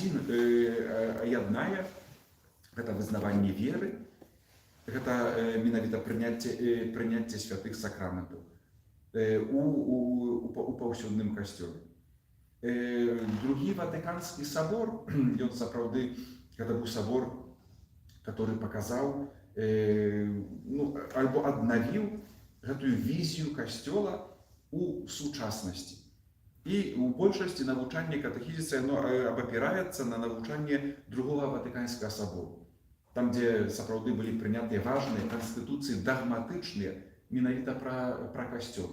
яднае гэта вызнаванне веры, гэта менавіта прыняцце святых сакраментаў у паўсюдным касцёле. Другі Ватыканскі сабор, ён сапраўды гэта быў сабор, который паказаў альбо аднавіў гэтую візію касцёла у сучаснасці. І у большасці навучанне катэхізіса абапіраецца на навучанне другога Ватыканскага сабору, там, дзе сапраўды былі прынятыя важныя канстытуцыі дагматычныя менавіта пра касцёл.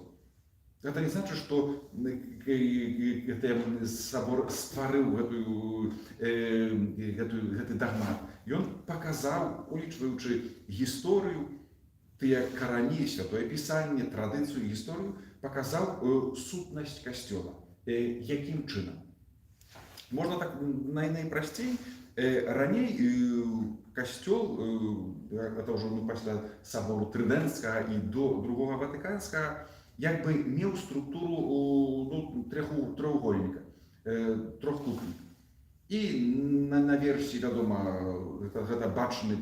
Гэта не значыць, што сабор стварыў гэты дагмат. Ён паказаў, улічваючы гісторыю, тыя карані, святое пісанне, традыцыю, гісторыю, паказаў сутнасць касцёла. Якім чынам? Можна так найпрасцей. Раней касцёл, гэта ўжо пасля сабору Трыдэнцкага і до другога Ватыканскага, як бы меў структуру трохвугольніка, трохкутніка. І наверсе, вядома, гэта бачны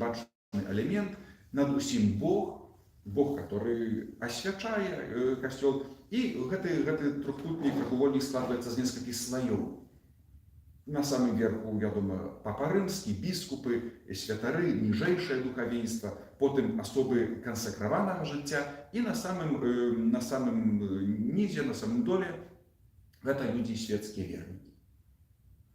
элемент, над усім Бог, который асвячае касцёл. І гэты трохкутнік, трохвугольнік складваецца з некалькіх слаёў. На самым верху, вядома, папа рымскі, біскупы, святары, ніжэйшае духавенства, потым асобы кансакраванага жыцця, і на самым нізе, на самым доле гэта людзі светскія вернікі.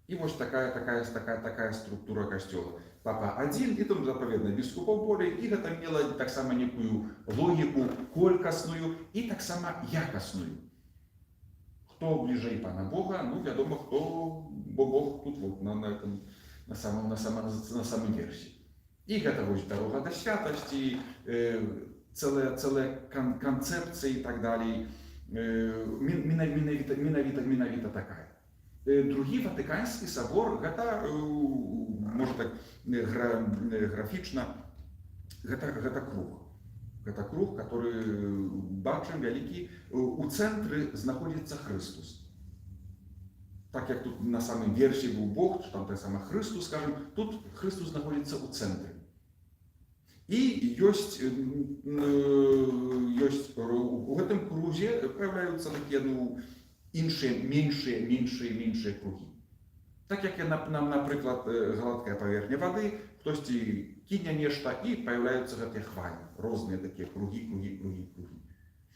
І вось такая структура касцёла. Папа адзін, і там запаведна біскупаў болей, і гэта мела таксама некую логіку колькасную і таксама якасную. Хто бліжэй пана Бога, вядома, бо Бог тут на самым версе. І гэта вось дарога да святасці, цэлая канцэпцыя і так далей, менавіта такая. Другі Ватыканскі сабор, гэта, можа так графічна, гэта круг. Гэта круг, который бачым вялікі, у цэнтры знаходзіцца Хрыстус. Так як тут на самым версе быў Бог, там так сама Хрыстус, скажем, тут Хрыстус знаходзіцца ў цэнтры. І ёсць у гэтым крузе паяўляюцца такія іншыя, меншыя кругі. Так як напрыклад, гладкая паверхня вады, хтосьці кіне нешта, і паяўляюцца гэтыя хвалі, розныя такія кругі.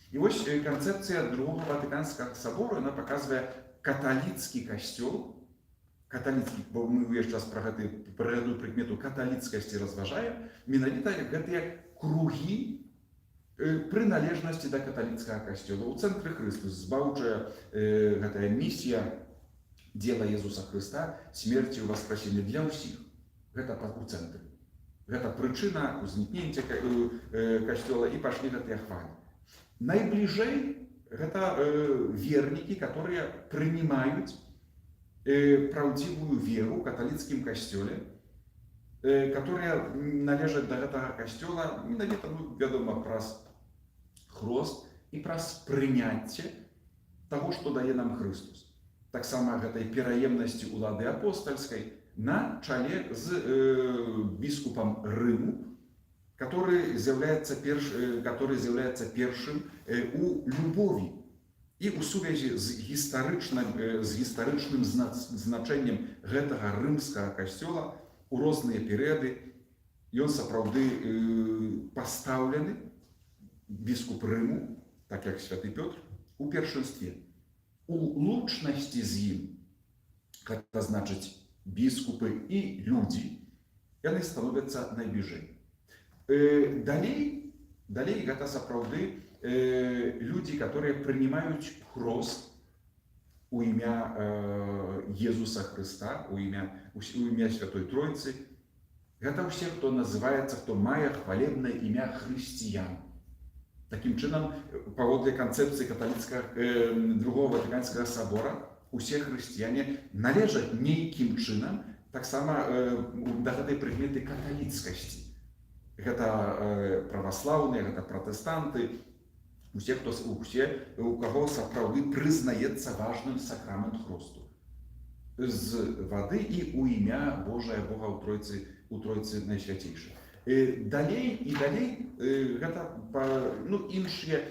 І вось канцэпцыя другога Ватыканскага сабору, яна паказвае каталіцкі касцёл, бо мы ўвесь час пра гэтую прыкмету каталіцкасці разважаем, менавіта гэтыя кругі прыналежнасці да каталіцкага касцёла. У цэнтры Хрыстус, збаўчая гэтая місія дзела Езуса Хрыста, смерці і воскресення для ўсіх. Гэта у цэнтры. Гэта прычына узнікнення касцёла, і пашлі гэтыя хвалі. Найбліжэй гэта вернікі, которые прынимаюць праўдзівую веру ў каталіцкім касцёле, которые належаць да гэтага касцёла менавіта, вядома, праз хрост і праз прыняцце таго, што дае нам Хрыстус. Таксама гэтай пераемнасці улады апостальскай на чале з біскупам Рыму, который з'яўляецца першым у любові і ў сувязі з гістарычным значэннем гэтага рымскага касцёла у розныя перыяды. Ён сапраўды пастаўлены, біскуп Рыму, так як святы Пётр, у першынстве. У лучнасці з ім, гэта значыць біскупы і людзі, яны становяцца найбліжэй. Далей гэта сапраўды людзі, которые прынимаюць хрост у імя Езуса Хрыста, у імя Святой Тройцы. Гэта ўсе, хто называецца, хто мае хвалебнае імя хрысціян. Такім чынам, паводле канцэпцыі другого Ватыканскага сабора, усе хрысціяне належаць нейкім чынам таксама да гэтай прыкметы каталіцкасці. Гэта праваслаўныя, гэта пратэстанты, у каго сапраўды прызнаецца важным сакрамент хросту. з воды і у ім'я Божае Бога у Тройцы Найсвяцейшай. Далей і далей гэта ну, іншыя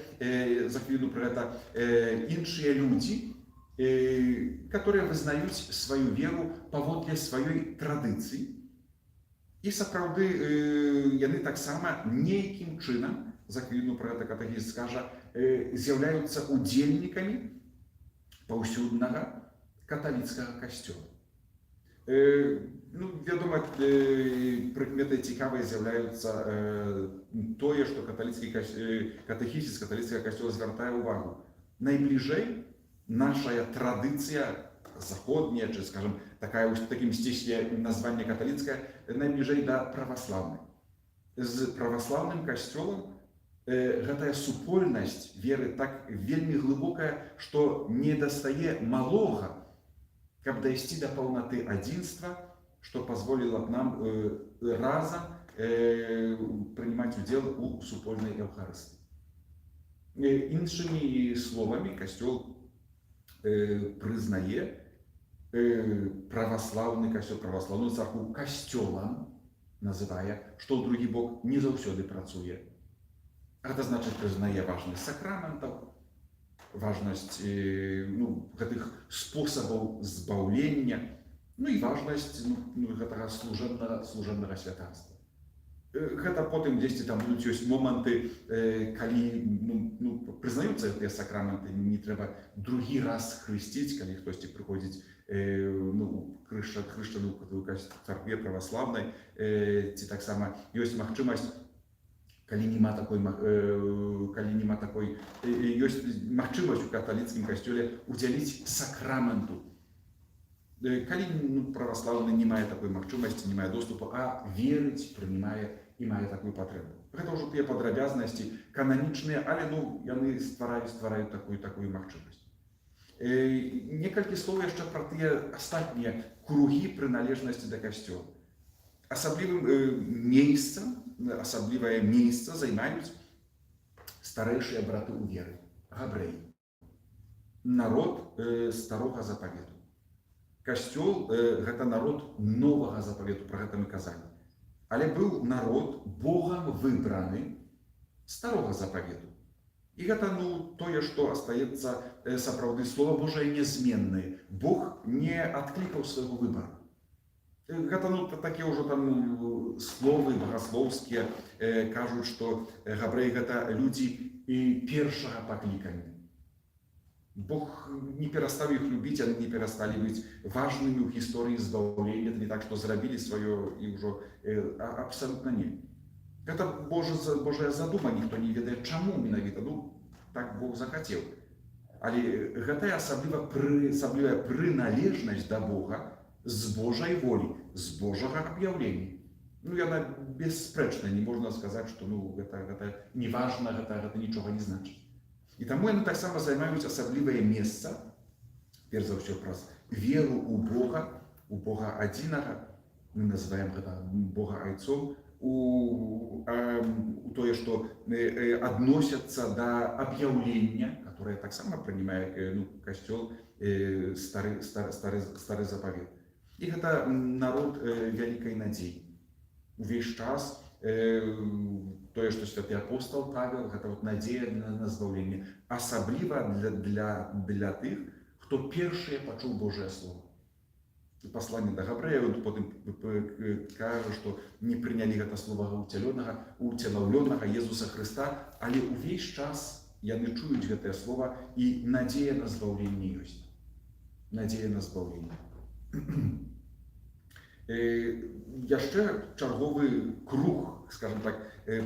за хвіліну пра гэта іншыя людзі, которые вызнаюць сваю веру паводле сваёй традыцыі. І сапраўды яны таксама нейкім чынам, за хвіліну пра гэта катэхізіс скажа, з'яўляюцца удзельнікамі паўсюднага каталіцкага касцёла. Ну, вядома, прыкметай цікавай з'яўляюцца тое, што катэхізіс каталіцкага касцёла звяртае ўвагу. Найбліжэй нашая традыцыя заходняя, чи, скажем, такая в таким стисе название католицкое, найближе до православной. С православным костелом гэтая супольность веры так вельми глубокая, что не достае малого, каб дойти до полноты единства, что позволило б нам разом принимать удел у супольной Евхаристии. Іншими словами, костел признае православный костел, православную церкву костелом, называя, что у другі бок не заўсёды працуе. Это значит, признае важность сакраментов, важность гэтых способов збаўлення, ну и важность гэтага служебного святарства. Гэта потым дзесьці там будуць ёсць моманты, калі прызнаюцца гэтыя сакраменты, не трэба другі раз хрысціць, калі хтосьці прыходзіць хрышчаны ў царкве праваславнай, ці таксама ёсць магчымасць, калі няма такой, ёсць магчымасць у каталіцкім касцёле удзяліць сакраменту. Калі праваслаўны не мае такой магчымасці, не мае доступу, а верыць, прымае і мае такую патрэбу. Гэта ўжо тыя падрабязнасці кананічныя, але яны ствараюць такую магчымасць. Некалькі слоў яшчэ пра тыя астатнія кругі прыналежнасці да касцёла. Асаблівае месца займаюць старэйшыя браты ў веры, габрэі, народ старога запавету. Касцёл гэта народ новага запавету, пра гэта мы казалі. Але быў народ Богам выбраны старога запавету. І гэта тое, што астаецца сапраўды Слова Божае нязменнае. Бог не адклікаў свайго выбару. Гэта такія ўжо там словы багаслоўскія кажуць, што габрэі гэта людзі першага паклікання. Бог не перастаў іх любіць, яны не перасталі быць важнымі ў гісторыі збаўлення. Это не так, што зрабілі сваё і ўжо абсалютна не. Гэта Божая задума, ніхто не ведае, чаму менавіта, так Бог захацеў. Але гэтая асаблівая прыналежнасць да Бога з Божай волі, з Божага аб'яўлення. Яна бесспрэчна, не можна сказаць, што гэта не важна, гэта нічога не значыць. І таму яны таксама займаюць асаблівае месца, перш за ўсё праз веру ў Бога адзінага, мы называем гэта Бога Айцом, у тое, што адносяцца да аб'яўлення, которое таксама прынимае касцёл стары запавет. І гэта народ вялікай надзеі. Увесь час тое, што святы апостол Павел, гэта надзея на збаўленне, асабліва для тых, хто першыя пачуў Божае Слово. Пасланне да габрэяў потым кажа, што не прынялі гэта слова уцелаўлёнага Езуса Хрыста, але ўвесь час яны чуюць гэтае слова, і надзея на збаўленне ёсць. Надзея на збаўленне. Яшчэ чарговы круг, скажем так,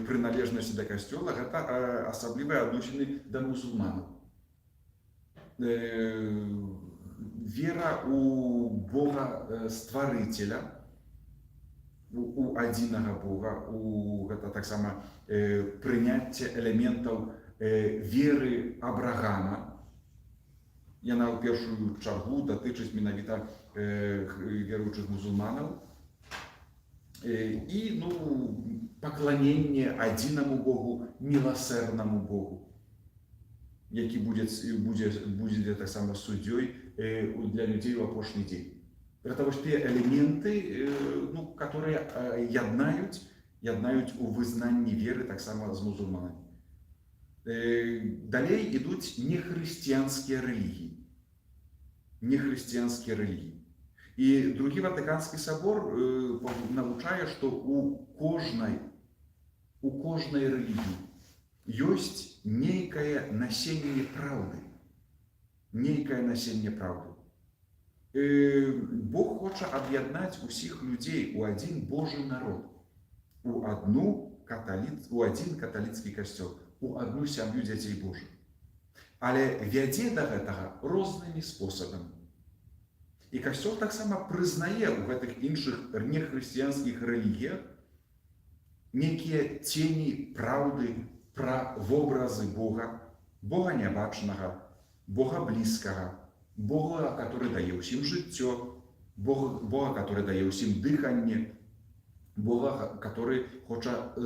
прыналежнасці да касцёла, гэта асаблівыя адносіны да мусульманаў. Вера у Бога Стварыцеля, у адзінага Бога, гэта таксама прыняцце элементаў веры Абрагама. Яна ў першую чаргу датычыць менавіта веруючых мусульманаў. І пакланенне адзінаму Богу, міласэрнаму Богу, які будзе таксама суддзёй для людзей у апошні дзень. Гэта вось тыя элементы, ну, которые яднаюць у вызнанні веры таксама з мусульманамі. Далей ідуць нехрысціянскія рэлігіі. Нехрысціянскія рэлігіі. І другі Ватыканскі сабор навучае, што у кожнай рэлігіі ёсць нейкае насенне праўды. Нейкае насенне праўды. Бог хоча аб'яднаць усіх людзей у адзін Божы народ, у адзін каталіцкі касцёл, у адну сям'ю дзяцей Божых. Але вядзе да гэтага рознымі спосабамі. І касцёл таксама прызнае ў гэтых іншых нехрысціянскіх рэлігіях нейкія цені праўды пра вобразы Бога, Бога нябачнага, Бога блізкага, Бога, который дае ўсім жыццё, Бога, который дае ўсім дыханне, Бога, который хоча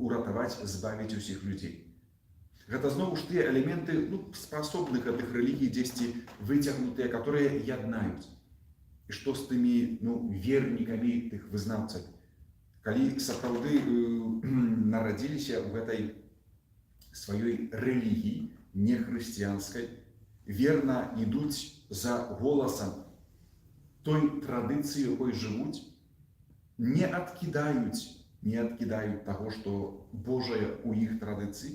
уратаваць, збавіць усіх людзей. Гэта зноў ж тыя элементы спасобных гэтых рэлігій дзесьці выцягнутыя, которые яднаюць. І што з тымі вернікамі тых вызнаўцаў? Калі сапраўды нарадзіліся ў гэтай сваёй рэлігіі нехрысціянскай, верна ідуць за голасам той традыцыі, якой жывуць, не адкідаюць таго, што Божае ў іх традыцыі,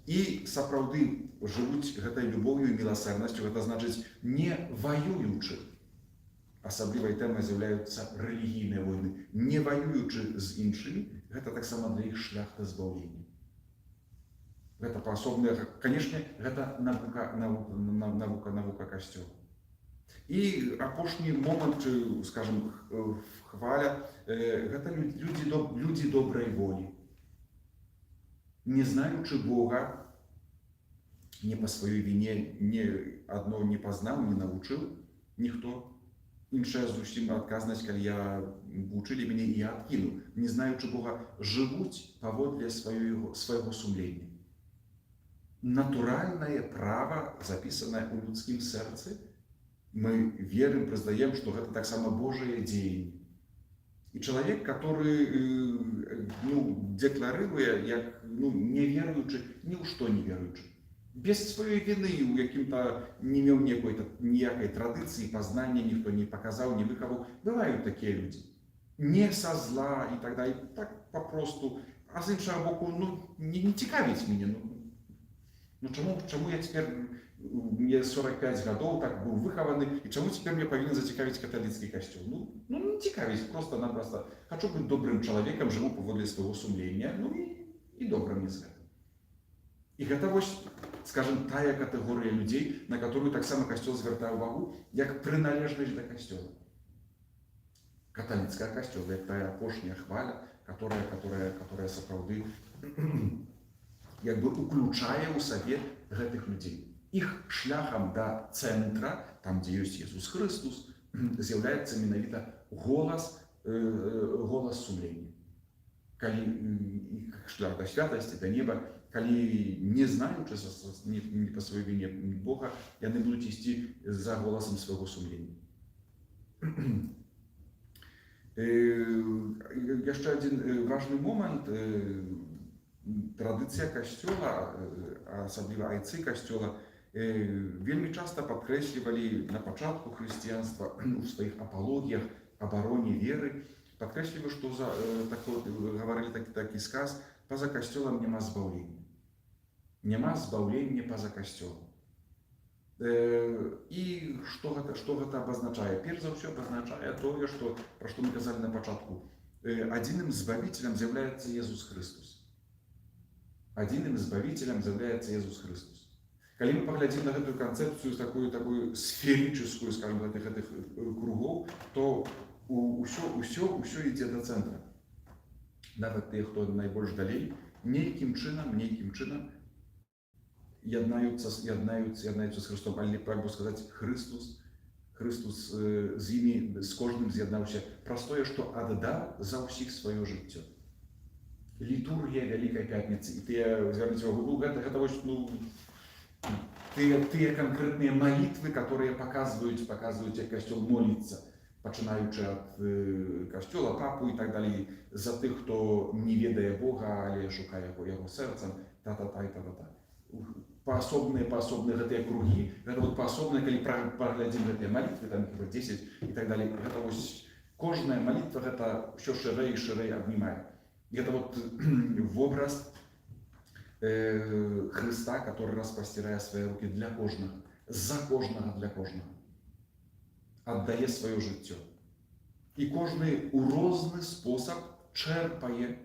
і сапраўды жывуць гэтай любоўю і міласэрнасцю, гэта значыць не ваюючы. Асаблівай тэмай з'яўляюцца рэлігійныя войны. Не ваюючы з іншымі, гэта таксама для іх шлях да збаўлення. Гэта паасобнае, канешне, гэта навука касцёла. І апошні момант, скажем, хваля, гэта людзі добрай волі. Не знаючы Бога, не па сваёй віне, адно не пазнаў, не навучыў ніхто. Іншая зусім адказнасць, калі вучылі мяне і я адкінуў. Не знаючы Бога, жывуць паводле свайго сумлення. Натуральнае права, запісанае ў людскім сэрцы, мы верым, прызнаем, што гэта таксама Божае дзеянне. І чалавек, который декларыруе, як неверуючы, ні ў што не веруючы, без сваёй віны, у якім-то не меў ніякай традыцыі, пазнання, ніхто не паказаў, не выхаваў. Бываюць такія людзі. Не са зла і так далей, так папросту. А з іншага боку, не цікавіць мяне. Чаму я цяпер, мне 45 гадоў, так быў выхаваны, і чаму цяпер мне павінен зацікавіць каталіцкі касцёл? Не цікавіць, проста-напроста. Хачу быць добрым чалавекам, жыву паводле свайго сумлення, і добра мне з гэтым. І гэта вось, скажем, тая катэгорыя людзей, на которую таксама касцёл звяртае ўвагу, як прыналежнасць да касцёла. Каталіцкая касцёл, як тая апошняя хваля, которая сапраўды як бы уключае ў сабе гэтых людзей. Іх шляхам да цэнтра, там, дзе ёсць Jesús Христос, з'яўляецца менавіта голас сумлення. Калі іх шлях да святасці, да неба, калі не знаючы не па сваёй віне Бога, яны будуць ісці за голасам свайго сумлення. Яшчэ адзін важны момант. Традыцыя касцёла, асабліва айцы касцёла, вельмі часта падкрэслівалі на пачатку хрысціянства у сваіх апалогіях, абароне веры, падкрэслівалі, што гаварылі такі сказ: па-за касцёлам няма збаўлення. Няма збаўлення па-за касцёлам. І што гэта абазначае? Перш за ўсё абазначае тое, пра што мы казалі на пачатку. Адзіным збавіцелем з'яўляецца Jesús Христос. Адзіным збавіцелем з'яўляецца Jesús Христос. Калі мы паглядзім на гэтую канцэпцыю, такую сферычную, скажем, гэтых кругоў, то ўсё ідзе да цэнтра. Нават тыя, хто найбольш далей, нейкім чынам яднаюцца з Христом, але так бы сказаць, Христос з імі, з кожным з'яднаўся праз тое, што аддаў за ўсіх сваё жыццё. Літургія Вялікай Пятніцы, і тыя, звярніце ўвагу, гэта вось, тыя канкрэтныя малітвы, которые паказваюць, як касцёл моліцца. пачынаючы ад касцёла, папу і так далей, за тых, хто не ведае Бога, але шукае яго сэрцам, та-та-та і та-та-та. Паасобныя гэтыя кругі, гэта вот паасобныя, калі праглядзім гэтыя малітвы, там іх 10 і так далей, гэта вось кожная малітва гэта ўсё шырэй і шырэй абнімае. Это вот вобраз Христа, который распостирает свои руки для кожного, за кожного, для кожного. Отдає своє життя. І кожний у розний спосіб черпає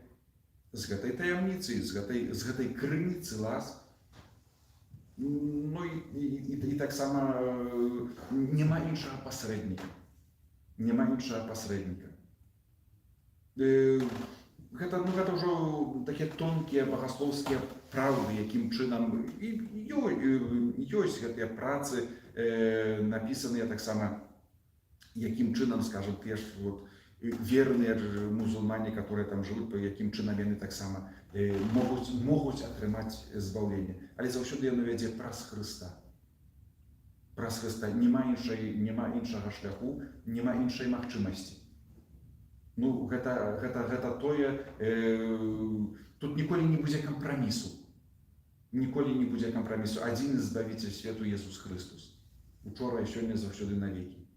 з цієї таємниці, з цієї криниці ласк. Ну і так само нема іншого посередника. Нема іншого посередника. Гэта ўжо такія тонкія багаслоўскія праўды, якім чынам ёсць гэтыя працы, напісаныя таксама, якім чынам, скажам, тыя ж верныя мусульмане, которые там жывуць, па якім чынам яны таксама могуць атрымаць збаўленне. Але заўсёды яно вядзе праз Хрыста. Праз Хрыста няма іншага шляху, няма іншай магчымасці. Ну, гэта тое, тут ніколі не будзе кампрамісу. Ніколі не будзе кампрамісу. Адзіны збавіцель свету Jesús Христос. Учора і сёння заўсёды навекі.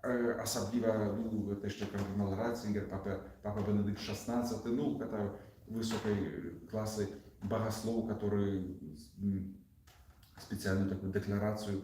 Асабліва, ну, гэта яшчэ кардынал Ратзінгер, папа Бенедыкт XVI, ну, гэта высокай класы багаслоў, который спецыяльную такую дэкларацыю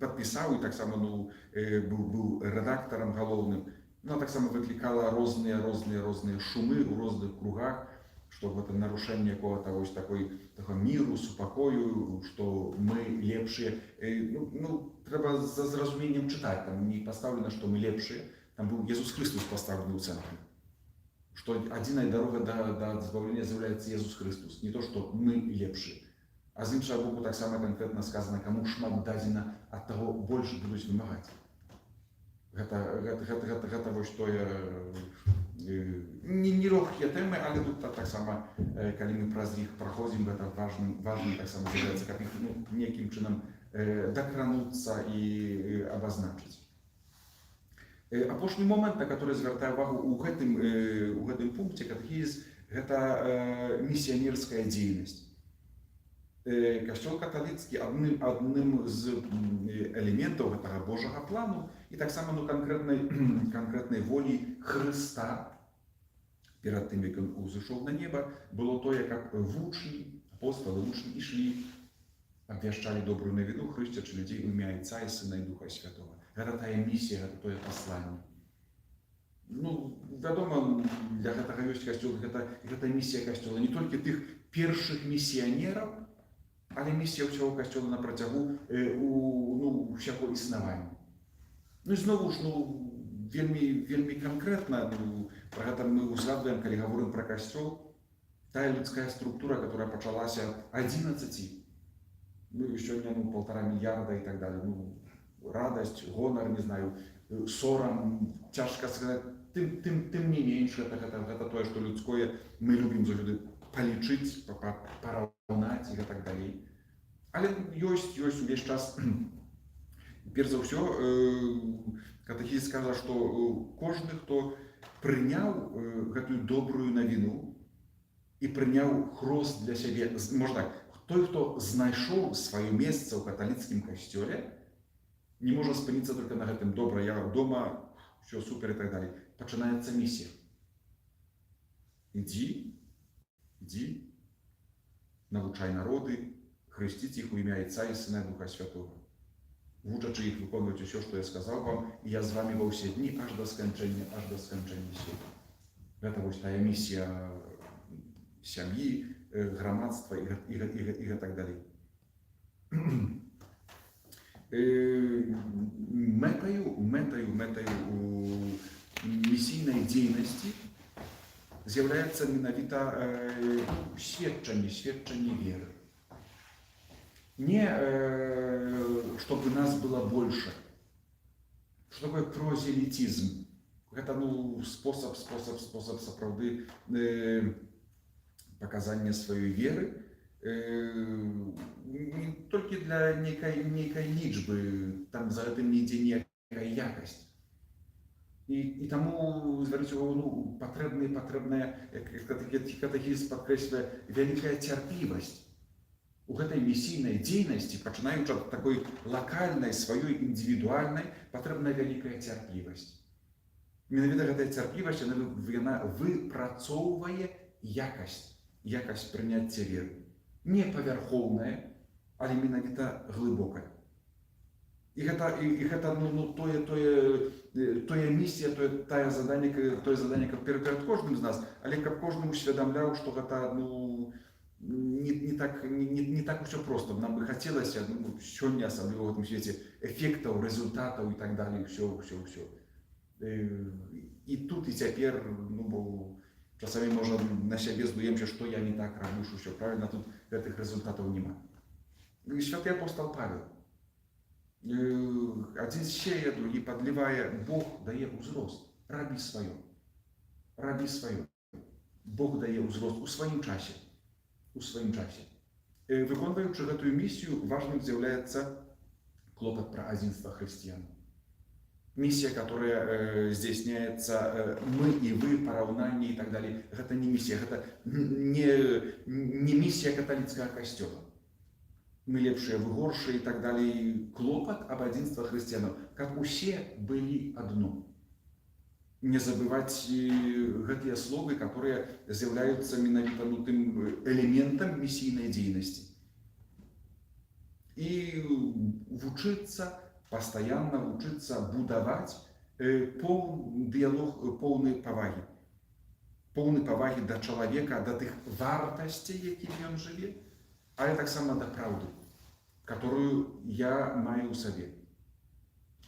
подписал, и так само был редактором головным. Но так само выкликала разные шумы в разных кругах, что это нарушение какого-то вот такого миру, супокою, что мы лепшие. Ну, треба за зразумением читать, там не поставлено, что мы лепшие, там был Иисус Христос поставлен в центре. Что одна дорога до избавления является Иисус Христос, не то, что мы лепшие. А з іншого боку, так само конкретно сказано, кому шмат дадзена, ад таго больш будуць вымагаць. Гэта вось тое не лёгкія тэмы, але тут так само, калі мы праз іх праходзім, гэта важным так само з'яўляецца, каб іх нейкім чынам дакрануцца і абазначыць. Апошні момент, на который звяртаю увагу у гэтым пункце катэхізіс, гэта місіянерская дзейнасць. Касцёл каталіцкі адным з элементаў гэтага Божага плану і таксама канкрэтнай волі Хрыста перад тым, як ён узышоў на неба, было тое, как вучні, апосталы вучні ішлі, абвяшчалі добрую навіну, хрысцячы людзей у імя Отца і Сына і Духа Святого. Гэта тая місія, гэта тое пасланне. Ну, вядома, для гэтага ёсць касцёл, гэта місія касцёла не толькі тых першых місіянераў, але місія ўсяго касцёла на працягу ўсяго існавання. Ну і зноwu ж, вельмі канкрэтна, пра гэта мы ўзгадваем, калі гаворым пра касцёл, тая людская структура, которая пачалася 11, сёння 1,5 мільярда і так далее, радасць, гонар, не знаю, сорам, цяжка сказаць, тым не менш, гэта тое, што людское мы любім заўсёды палічыць, параўнаць і так далей. Але ёсць увесь час, перш за ўсё, катэхізіс скажа, што кожны, хто прыняў гэтую добрую навіну і прыняў хрост для сябе, можна так, той, хто знайшоў сваё месца ў каталіцкім касцёле, не можа спыніцца толькі на гэтым. Добра, я дома, все супер і так далей. Пачынаецца місія. Ідзі, навучай народы, хрысціць іх у імя Отца і Сына і Духа Святого. Вучачы іх выконваць усё, што я сказаў вам, і я з вамі ва ўсе дні аж да сканчэння свету. Гэта вось тая місія сям'і, грамадства і так далей. Мэтаю місійнай дзейнасці з'яўляецца менавіта сведчанне веры. Не чтобы нас было больше. Что такое прозелітізм? Гэта способ сапраўды показання сваёй веры, не толькі для нейкай лічбы, там за гэтым не ідзе якасць. І таму, звярніце ўвагу, патрэбная, як катэхізм падкрэслівае, вялікая цярплівасць. У гэтай місійнай дзейнасці, пачынаючы ад такой лакальнай, сваёй індывідуальнай, патрэбная вялікая цярплівасць. Менавіта гэтая цярплівасць, яна выпрацоўвае якасць прыняцця веры. Не павярхоўная, але менавіта глыбокая. І гэта тое місія, тое заданне, каб перад кожным з нас, але каб кожны усвядамляў, што гэта не так усё проста. Нам бы хацелася сёння, асабліва ў гэтым свеце, эфектаў, рэзультатаў і так далей, ўсё. І тут і цяпер, бо часамі можа на сябе здуемся, што я не так раблю, што ўсё правільна, тут гэтых рэзультатаў няма. Святы апостол Павел. Адзін сеє, другі падлівае, Бог дае ўзрост. Рабі сваё. Бог дае ўзрост у сваім часе. Выконваючы гэтую місію, важным з'яўляецца клопат пра адзінства хрысціян. Миссия, которая здійсняється «мы» и «вы», «порівняння» и так далее, это не миссия, это не миссия католицкого костела. Мы лепшие, вы горшие и так далее. Клопот об одинстве христианов, как все были одно. Не забывать эти слова, которые являются менавіта тем элементом миссийной деятельности. И учиться постоянно учиться будовать дыялог полной поваги. Полной поваги до человека, до тых вартостей, якими он живет, але так само до правды, которую я маю у себе.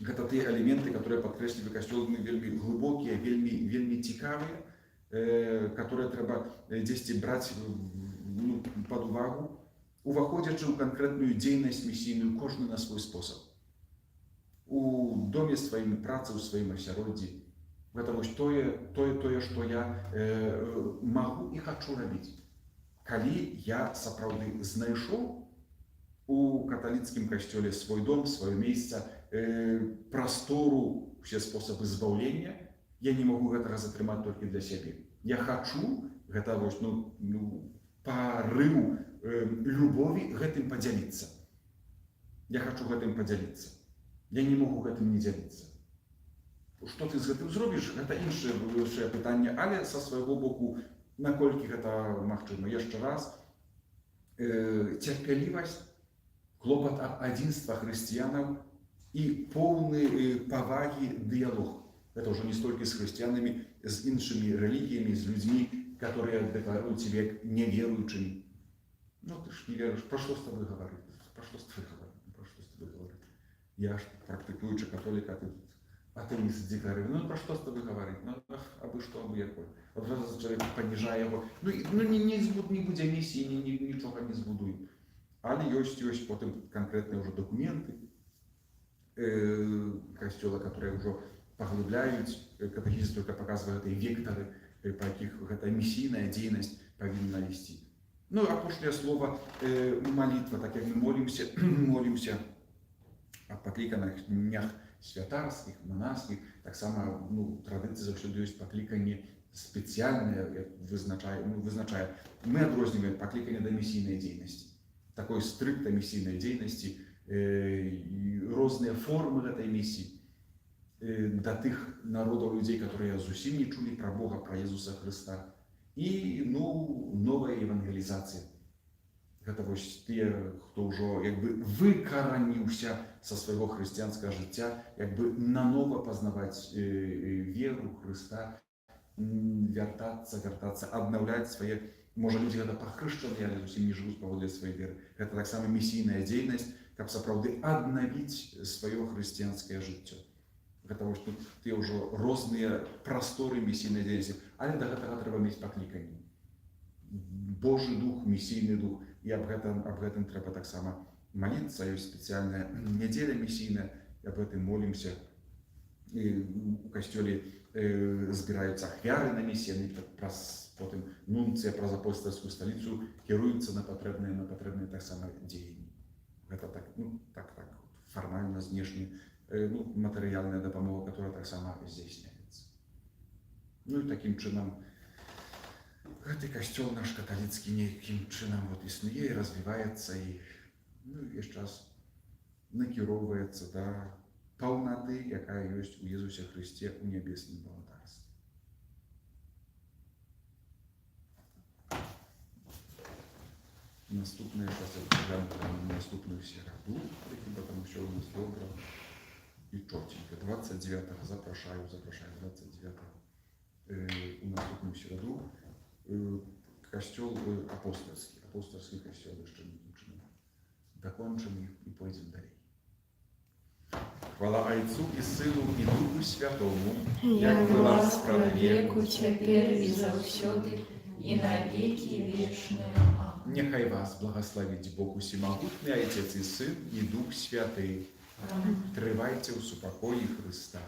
Это те элементы, которые подкреслили костел, вельми глубокие, вельми цікавые, которые треба здесь брать под увагу, уваходячи у конкретную деятельность миссийную, кожный на свой способ. У доме своими працы, у своим асяроддзі. Гэта вось тое, што я магу і хачу рабіць. Калі я сапраўды знайшоў у каталіцкім касцёле свой дом, сваё месца, прастору, усе спосабы збаўлення, я не магу гэтага затрымаць толькі для сябе. Я хачу, гэта вось, парыў любові гэтым падзяліцца. Я хачу гэтым падзяліцца. Я не могу гэтым не дзяліцца. Што ты з гэтым зробіш, гэта іншае пытанне, але са свайго боку, наколькі гэта магчыма. Яшчэ раз, цярпялівасць, клопат аб адзінства хрысціянаў і поўны павагі дыялог. Это ўжо не столькі з хрысціянамі, з іншымі рэлігіямі, з людзьмі, которые дэкларуюць себе неверуючымі. Ты ж не верыш, пра што з табой гаварыць? Пра што з табой гаварыць? Я ж практикуючий католик, а ты атеист декларує. Про що з тобою говорити? Аби що, аби якось. Одразу чоловік понижає його. Не буде місії, нічого не збудує. Але є потім конкретні вже документи костюла, які вже поглибляють. Катехизис тільки показує ці вектори, по яких ця місійна діяльність повинна вести. А пошле слово молитва, так як ми молимся о покликаних днях святарських, монашських, так само традиція завжди є покликання спеціальне, як визначає. Ми відрізняємо покликання до місійної діяльності. Такої стрикто місійної діяльності, різні форми цієї місії до тих народів, людей, які зовсім не чули про Бога, про Ісуса Христа. І нова евангелізація. Гэта вось тыя, хто ўжо выкараніўся са свайго хрысціянскага жыцця, нанова пазнаваць веру Хрыста, вяртацца, аднаўляць свае, можа людзі гэта пахрышчаны, але зусім не жывуць паводле сваёй веры. Гэта таксама місійная дзейнасць, каб сапраўды аднавіць сваё хрысціянскае жыццё. Гэта вось тут тыя ўжо розныя прасторы місійнай дзейнасці, але да гэтага трэба мець пакліканне. Божий дух, місійны дух. І аб гэтым трэба таксама маліцца. Ёсць спецыяльная нядзеля місійная, і аб гэтым молімся. У касцёле збіраюцца ахвяры на місіі, потым нунцыя праз апостальскую сталіцу кіруюцца на патрэбныя таксама дзеянні. Гэта так фармальна, знешне ну, матэрыяльная дапамога, которая таксама здзейсняецца. Ну і такім чынам гэты касцёл наш каталіцкі нейкім чынам вот існуе і развіваецца і ну, яшчэ раз накіроўваецца да паўнаты, якая ёсць у Езусе Хрысце ў нябесным валодарстве. Наступная наступную сераду, потому що у нас добре і чотенько. 29-го запрошаю 29-го у наступную сераду костел апостольский костел еще не включен. Докончим и пойдем далее. Хвала Отцу и Сыну и Духу Святому, як была справедливу, теперь и завсёды, и на веки вечные. Нехай вас благословить Бог Усемогутный, Отец и Сын и Дух Святый. Тривайте у супокої Христа.